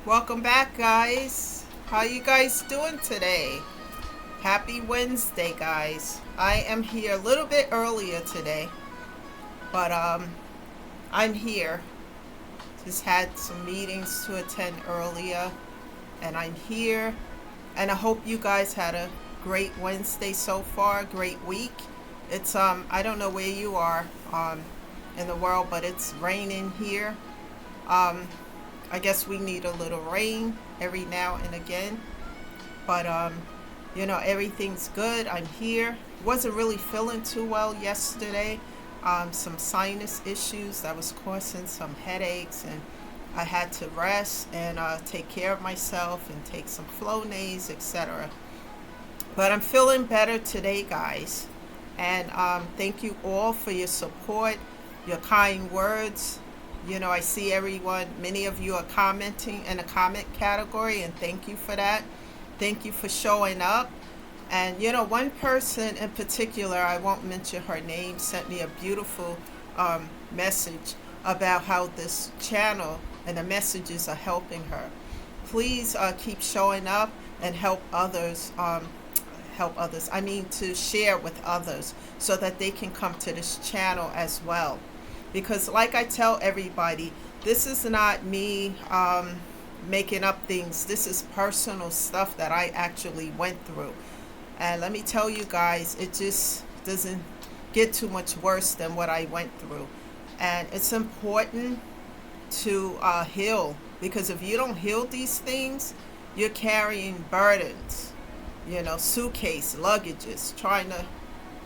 Welcome back, guys. How you guys doing today? Happy Wednesday, guys. I am here a little bit earlier today, but I'm here. Just had some meetings to attend earlier, and I'm here. And I hope you guys had a great Wednesday so far, great week. It's I don't know where you are in the world, but it's raining here. Um I guess we need a little rain every now and again. But everything's good. I'm here. Wasn't really feeling too well yesterday. Some sinus issues that was causing some headaches, and I had to rest and take care of myself and take some Flonase, etc. But I'm feeling better today, guys. And thank you all for your support, your kind words. I see everyone, many of you are commenting in the comment category, and thank you for that. Thank you for showing up. And one person in particular, I won't mention her name, sent me a beautiful message about how this channel and the messages are helping her. Please keep showing up and help others. Help others. I mean, to share with others so that they can come to this channel as well. Because, like I tell everybody, this is not me making up things. This is personal stuff that I actually went through. And let me tell you guys, it just doesn't get too much worse than what I went through. And it's important to heal, because if you don't heal these things, you're carrying burdens, suitcase, luggages, trying to,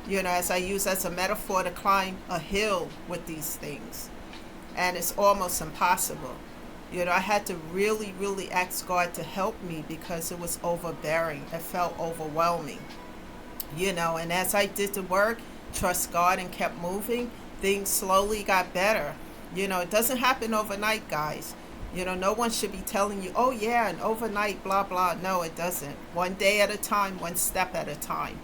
as I use as a metaphor, to climb a hill with these things. And it's almost impossible. I had to really, really ask God to help me because it was overbearing. It felt overwhelming. And as I did the work, trust God, and kept moving, things slowly got better. It doesn't happen overnight, guys. No one should be telling you, oh yeah, and overnight, blah, blah. No, it doesn't. One day at a time, one step at a time.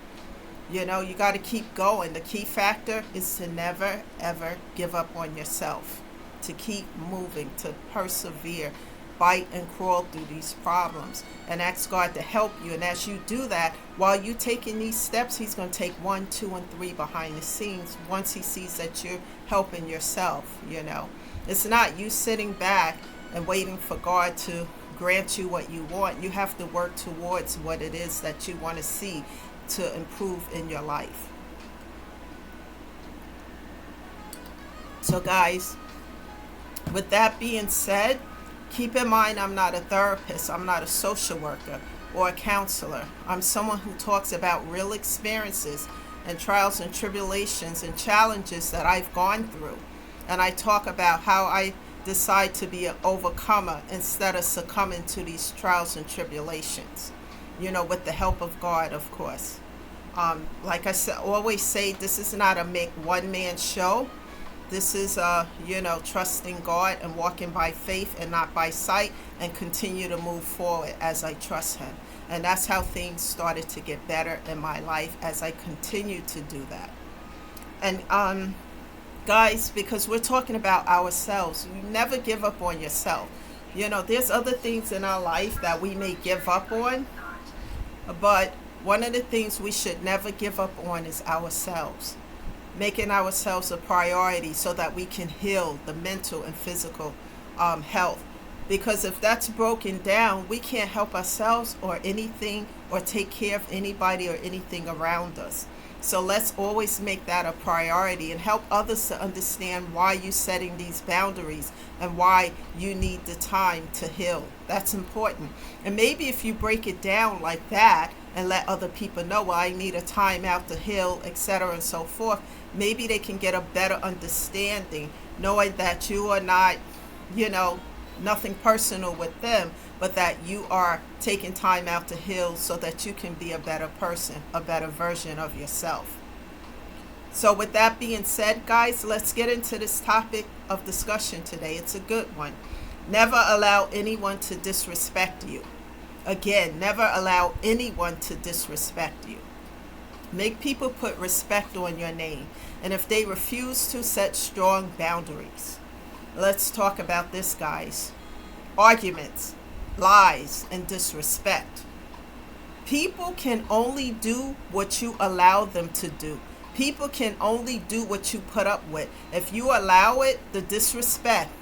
You got to keep going. The key factor is to never, ever give up on yourself, to keep moving, to persevere, bite and crawl through these problems, and ask God to help you. And as you do that, while you're taking these steps, He's going to take 1, 2, and 3 behind the scenes once He sees that you're helping yourself. It's not you sitting back and waiting for God to grant you what you want. You have to work towards what it is that you want to see to improve in your life. So, guys, with that being said, keep in mind, I'm not a therapist, I'm not a social worker or a counselor. I'm someone who talks about real experiences and trials and tribulations and challenges that I've gone through. And I talk about how I decide to be an overcomer instead of succumbing to these trials and tribulations, with the help of God, of course. Like I always say, this is not a one-man show. This is, trusting God and walking by faith and not by sight, and continue to move forward as I trust Him. And that's how things started to get better in my life as I continued to do that. And guys, because we're talking about ourselves, you never give up on yourself. There's other things in our life that we may give up on, but one of the things we should never give up on is ourselves. Making ourselves a priority so that we can heal the mental and physical health. Because if that's broken down, we can't help ourselves or anything, or take care of anybody or anything around us. So let's always make that a priority and help others to understand why you're setting these boundaries and why you need the time to heal. That's important. And maybe if you break it down like that and let other people know, well, I need a time out to heal, etc. and so forth, maybe they can get a better understanding, knowing that you are not, nothing personal with them, but that you are taking time out to heal so that you can be a better person, a better version of yourself. So with that being said, guys, let's get into this topic of discussion today. It's a good one. Never allow anyone to disrespect you. Again, never allow anyone to disrespect you. Make people put respect on your name. And if they refuse to, set strong boundaries. Let's talk about this, guys. Arguments. lies, and disrespect. People can only do what you allow them to do. People can only do what you put up with. If you allow it, the disrespect,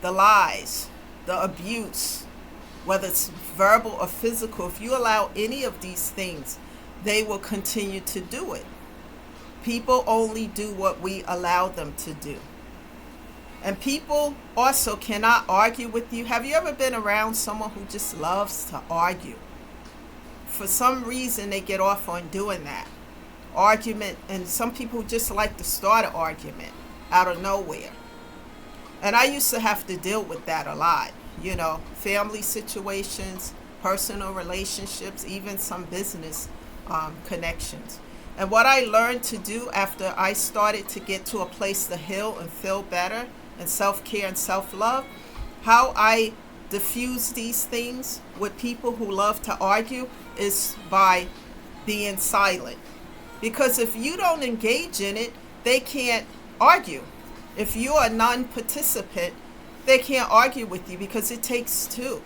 the lies, the abuse, whether it's verbal or physical, if you allow any of these things, they will continue to do it. People only do what we allow them to do. And people also cannot argue with you. Have you ever been around someone who just loves to argue? For some reason, they get off on doing that. Argument, and some people just like to start an argument out of nowhere. And I used to have to deal with that a lot. Family situations, personal relationships, even some business connections. And what I learned to do after I started to get to a place to heal and feel better, and self-care and self-love, how I diffuse these things with people who love to argue is by being silent. Because if you don't engage in it, they can't argue. If you're a non-participant, they can't argue with you because it takes two.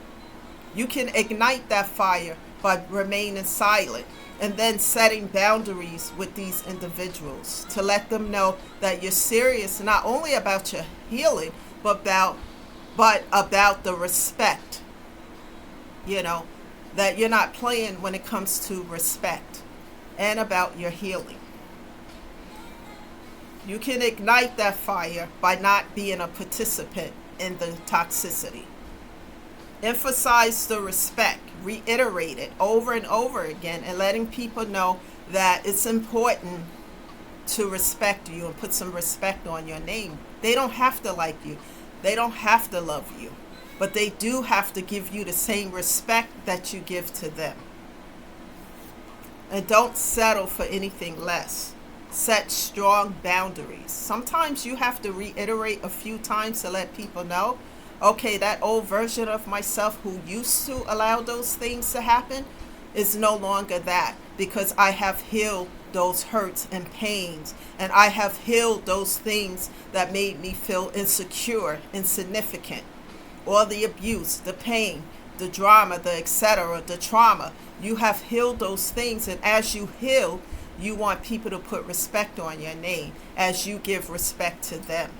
You can ignite that fire by remaining silent and then setting boundaries with these individuals to let them know that you're serious not only about your healing, but about the respect. That you're not playing when it comes to respect and about your healing. You can ignite that fire by not being a participant in the toxicity. Emphasize the respect, reiterate it over and over again, and letting people know that it's important to respect you and put some respect on your name. They don't have to like you. They don't have to love you. But they do have to give you the same respect that you give to them. And don't settle for anything less. Set strong boundaries. Sometimes you have to reiterate a few times to let people know, okay, that old version of myself who used to allow those things to happen is no longer that, because I have healed those hurts and pains, and I have healed those things that made me feel insecure, insignificant. All the abuse, the pain, the drama, the etc., the trauma. You have healed those things, and as you heal, you want people to put respect on your name as you give respect to them.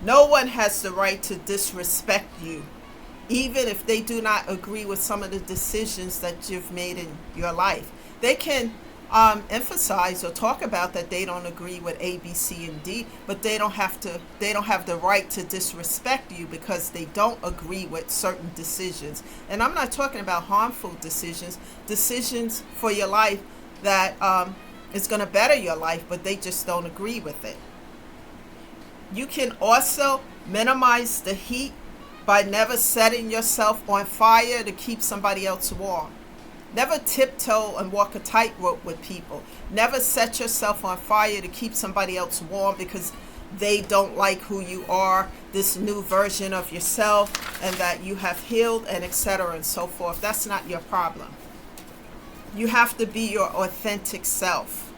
No one has the right to disrespect you, even if they do not agree with some of the decisions that you've made in your life. They can emphasize or talk about that they don't agree with A, B, C, and D, but they don't have the right to disrespect you because they don't agree with certain decisions. And I'm not talking about harmful decisions for your life that is going to better your life, but they just don't agree with it. You can also minimize the heat by never setting yourself on fire to keep somebody else warm. Never tiptoe and walk a tightrope with people. Never set yourself on fire to keep somebody else warm because they don't like who you are, this new version of yourself, and that you have healed, and etc. and so forth. That's not your problem. You have to be your authentic self.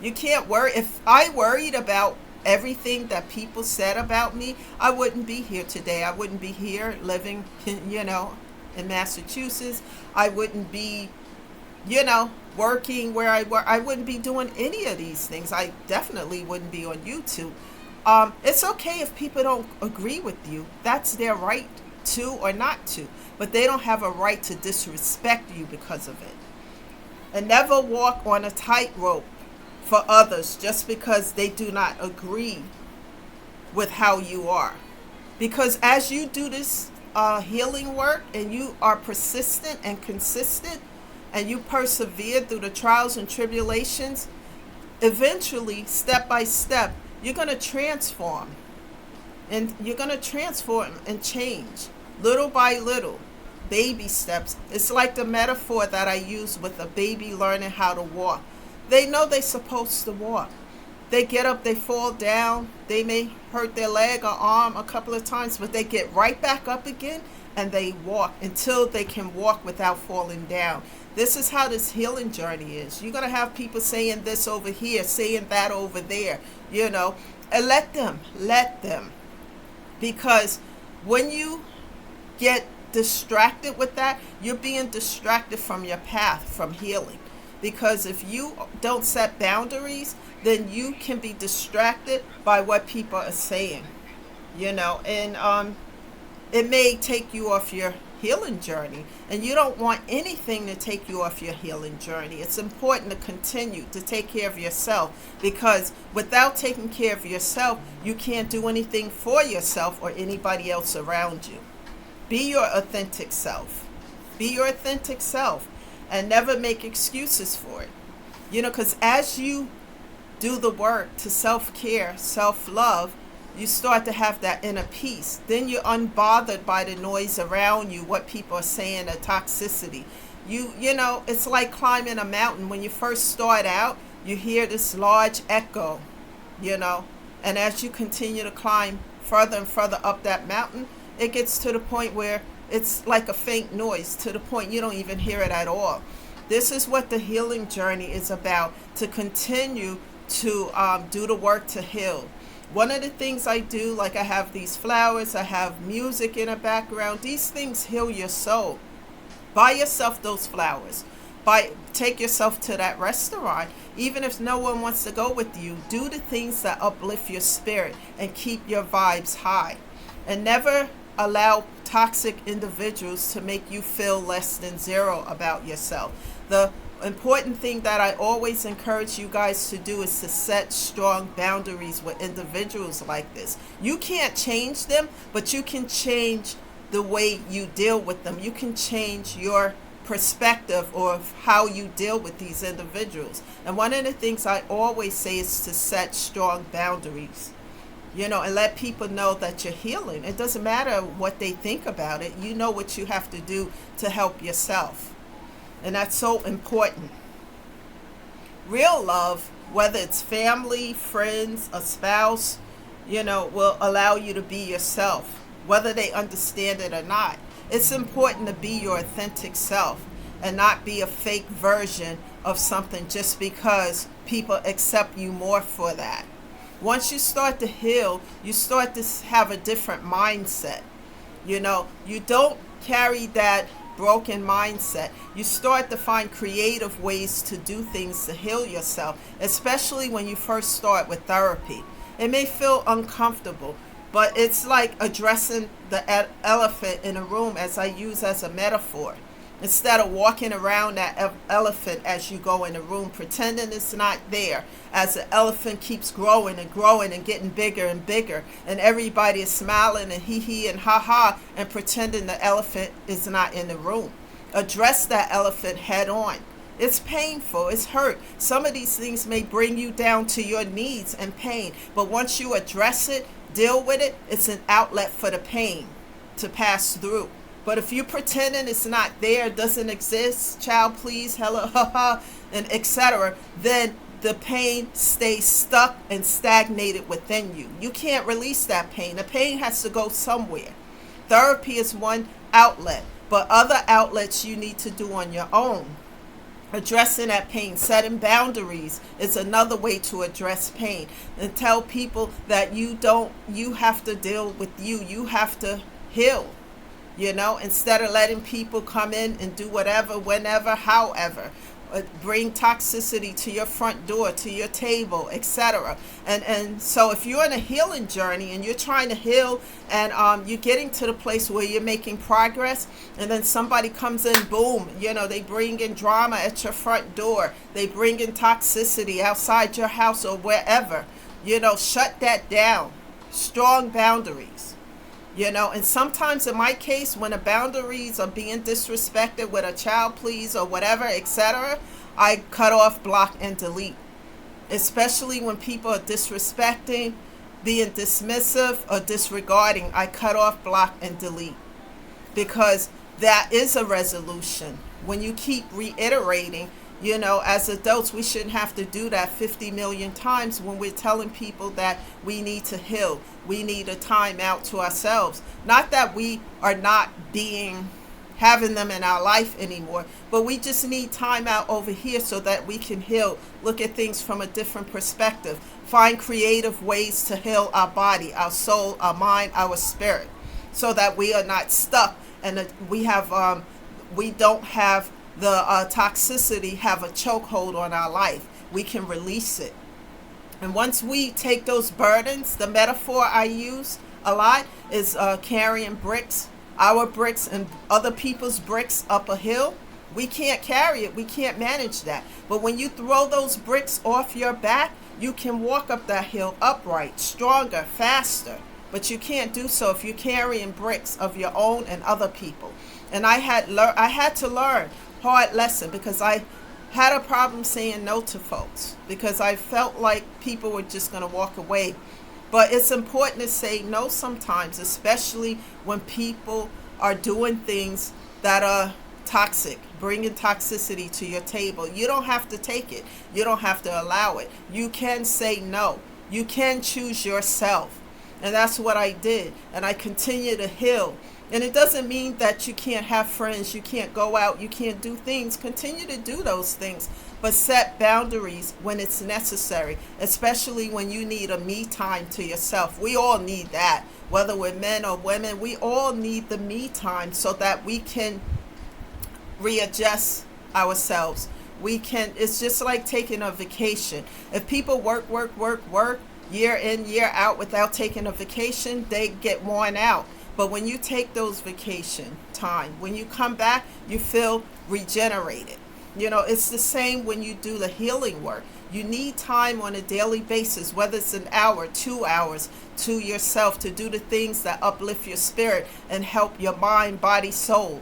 You can't worry. If I worried about everything that people said about me, I wouldn't be here today. I wouldn't be here living, in Massachusetts. I wouldn't be, working where I work. I wouldn't be doing any of these things. I definitely wouldn't be on YouTube. It's okay if people don't agree with you. That's their right to or not to. But they don't have a right to disrespect you because of it. And never walk on a tightrope for others just because they do not agree with how you are. Because as you do this healing work and you are persistent and consistent and you persevere through the trials and tribulations, eventually, step by step, you're going to transform. And you're going to transform and change little by little. Baby steps. It's like the metaphor that I use with a baby learning how to walk. They know they're supposed to walk. They get up, they fall down, they may hurt their leg or arm a couple of times, but they get right back up again and they walk until they can walk without falling down. This is how this healing journey is. You're going to have people saying this over here, saying that over there, and let them. Because when you get distracted with that, you're being distracted from your path, from healing. Because if you don't set boundaries, then you can be distracted by what people are saying, and it may take you off your healing journey, and you don't want anything to take you off your healing journey. It's important to continue to take care of yourself, because without taking care of yourself, you can't do anything for yourself or anybody else around you. Be your authentic self. Be your authentic self, and never make excuses for it. Because as you do the work to self-care, self-love, you start to have that inner peace. Then you're unbothered by the noise around you, what people are saying, the toxicity. It's like climbing a mountain. When you first start out, you hear this large echo, and as you continue to climb further and further up that mountain, it gets to the point where it's like a faint noise, to the point you don't even hear it at all. This is what the healing journey is about, to continue to do the work to heal. One of the things I do, like I have these flowers, I have music in the background. These things heal your soul. Buy yourself those flowers. Take yourself to that restaurant. Even if no one wants to go with you, do the things that uplift your spirit and keep your vibes high. And never allow toxic individuals to make you feel less than zero about yourself. The important thing that I always encourage you guys to do is to set strong boundaries with individuals like this. You can't change them, but you can change the way you deal with them. You can change your perspective of how you deal with these individuals. And one of the things I always say is to set strong boundaries, and let people know that you're healing. It doesn't matter what they think about it. You know what you have to do to help yourself. And that's so important. Real love, whether it's family, friends, a spouse, will allow you to be yourself, whether they understand it or not. It's important to be your authentic self and not be a fake version of something just because people accept you more for that. Once you start to heal, you start to have a different mindset. You don't carry that broken mindset. You start to find creative ways to do things to heal yourself, especially when you first start with therapy. It may feel uncomfortable, but it's like addressing the elephant in a room, as I use as a metaphor. Instead of walking around that elephant as you go in the room, pretending it's not there, as the elephant keeps growing and growing and getting bigger and bigger, and everybody is smiling and hee and ha and pretending the elephant is not in the room. Address that elephant head on. It's painful, it's hurt. Some of these things may bring you down to your knees and pain, but once you address it, deal with it, it's an outlet for the pain to pass through. But if you're pretending it's not there, doesn't exist, child please, hello, haha, and etc., then the pain stays stuck and stagnated within you. You can't release that pain. The pain has to go somewhere. Therapy is one outlet, but other outlets you need to do on your own. Addressing that pain, setting boundaries is another way to address pain. And tell people that you have to deal with you. You have to heal. Instead of letting people come in and do whatever, whenever, however, bring toxicity to your front door, to your table, etc. And so if you're in a healing journey and you're trying to heal and you're getting to the place where you're making progress, and then somebody comes in, boom, they bring in drama at your front door, they bring in toxicity outside your house or wherever, shut that down. Strong boundaries. And sometimes in my case, when the boundaries are being disrespected with a child please or whatever, etc., I cut off, block, and delete. Especially when people are disrespecting, being dismissive, or disregarding, I cut off, block, and delete. Because that is a resolution. When you keep reiterating, as adults, we shouldn't have to do that 50 million times when we're telling people that we need to heal. We need a time out to ourselves. Not that we are not having them in our life anymore, but we just need time out over here so that we can heal, look at things from a different perspective, find creative ways to heal our body, our soul, our mind, our spirit, so that we are not stuck and we don't have the toxicity have a chokehold on our life. We can release it. And once we take those burdens, the metaphor I use a lot is carrying bricks, our bricks and other people's bricks up a hill. We can't carry it. We can't manage that. But when you throw those bricks off your back, you can walk up that hill upright, stronger, faster. But you can't do so if you're carrying bricks of your own and other people. And I had to learn hard lesson, because I had a problem saying no to folks, because I felt like people were just going to walk away. But it's important to say no sometimes, especially when people are doing things that are toxic, bringing toxicity to your table. You don't have to take it. You don't have to allow it. You can say no. You can choose yourself. And that's what I did. And I continue to heal. And it doesn't mean that you can't have friends, you can't go out, you can't do things. Continue to do those things, but set boundaries when it's necessary, especially when you need a me time to yourself. We all need that, whether we're men or women. We all need the me time so that we can readjust ourselves. It's just like taking a vacation. If people work year in, year out without taking a vacation, they get worn out. But when you take those vacation time, when you come back, you feel regenerated. It's the same when you do the healing work. You need time on a daily basis, whether it's an hour, 2 hours, to yourself, to do the things that uplift your spirit and help your mind, body, soul.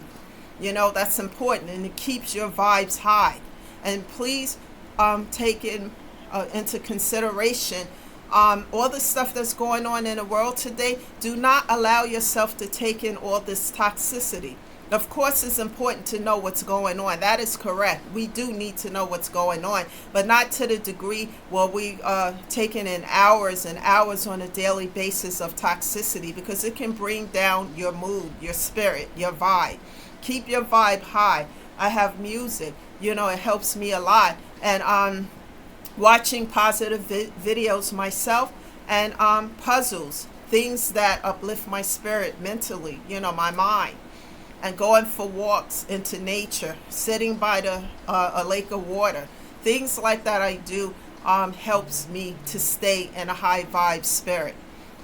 That's important, and it keeps your vibes high. And please take into consideration all the stuff that's going on in the world today. Do not allow yourself to take in all this toxicity. Of course, it's important to know what's going on. That is correct. We do need to know what's going on, but not to the degree where we are taking in hours and hours on a daily basis of toxicity, because it can bring down your mood, your spirit, your vibe. Keep your vibe high. I have music. It helps me a lot. And watching positive videos myself, and puzzles, things that uplift my spirit mentally, my mind, and going for walks into nature, sitting by a lake of water, things like that I do helps me to stay in a high vibe spirit,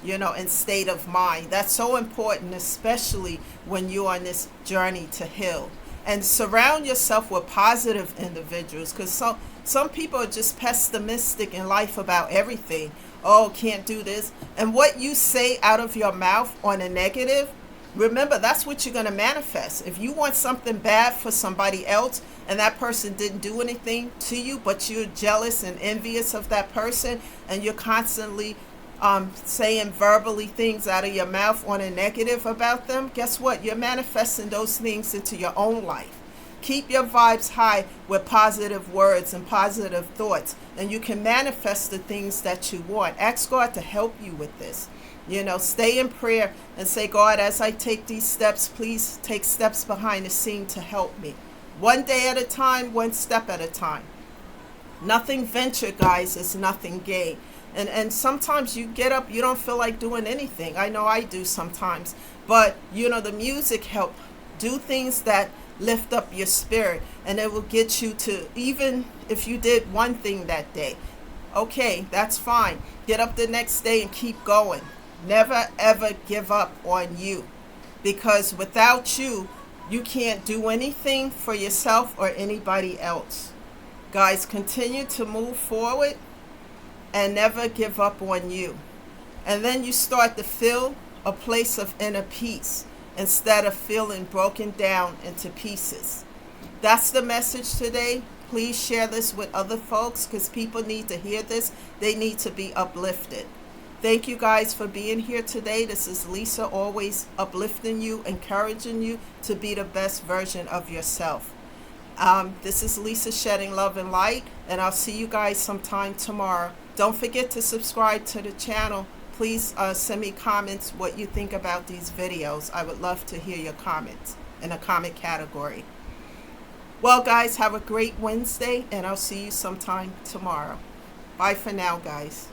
and state of mind. That's so important, especially when you're on this journey to heal. And surround yourself with positive individuals, because some people are just pessimistic in life about everything. Oh, can't do this. And what you say out of your mouth on a negative, remember, that's what you're going to manifest. If you want something bad for somebody else and that person didn't do anything to you, but you're jealous and envious of that person, and you're constantly saying verbally things out of your mouth on a negative about them, guess what? You're manifesting those things into your own life. Keep your vibes high with positive words and positive thoughts, and you can manifest the things that you want. Ask God to help you with this. Stay in prayer and say, God, as I take these steps, please take steps behind the scene to help me. One day at a time, one step at a time. Nothing ventured, guys, is nothing gained. And sometimes you get up, you don't feel like doing anything. I know I do sometimes. But, the music help. Do things that lift up your spirit, and it will get you to, even if you did one thing that day, okay, that's fine. Get up the next day and keep going. Never, ever give up on you, because without you, you can't do anything for yourself or anybody else. Guys, continue to move forward and never give up on you. And then you start to feel a place of inner peace instead of feeling broken down into pieces. That's the message today. Please share this with other folks, because people need to hear this. They need to be uplifted. Thank you guys for being here today. This is Lisa, always uplifting you, encouraging you to be the best version of yourself. This is Lisa shedding love and light, and I'll see you guys sometime tomorrow. Don't forget to subscribe to the channel. Please send me comments what you think about these videos. I would love to hear your comments in a comment category. Well, guys, have a great Wednesday, and I'll see you sometime tomorrow. Bye for now, guys.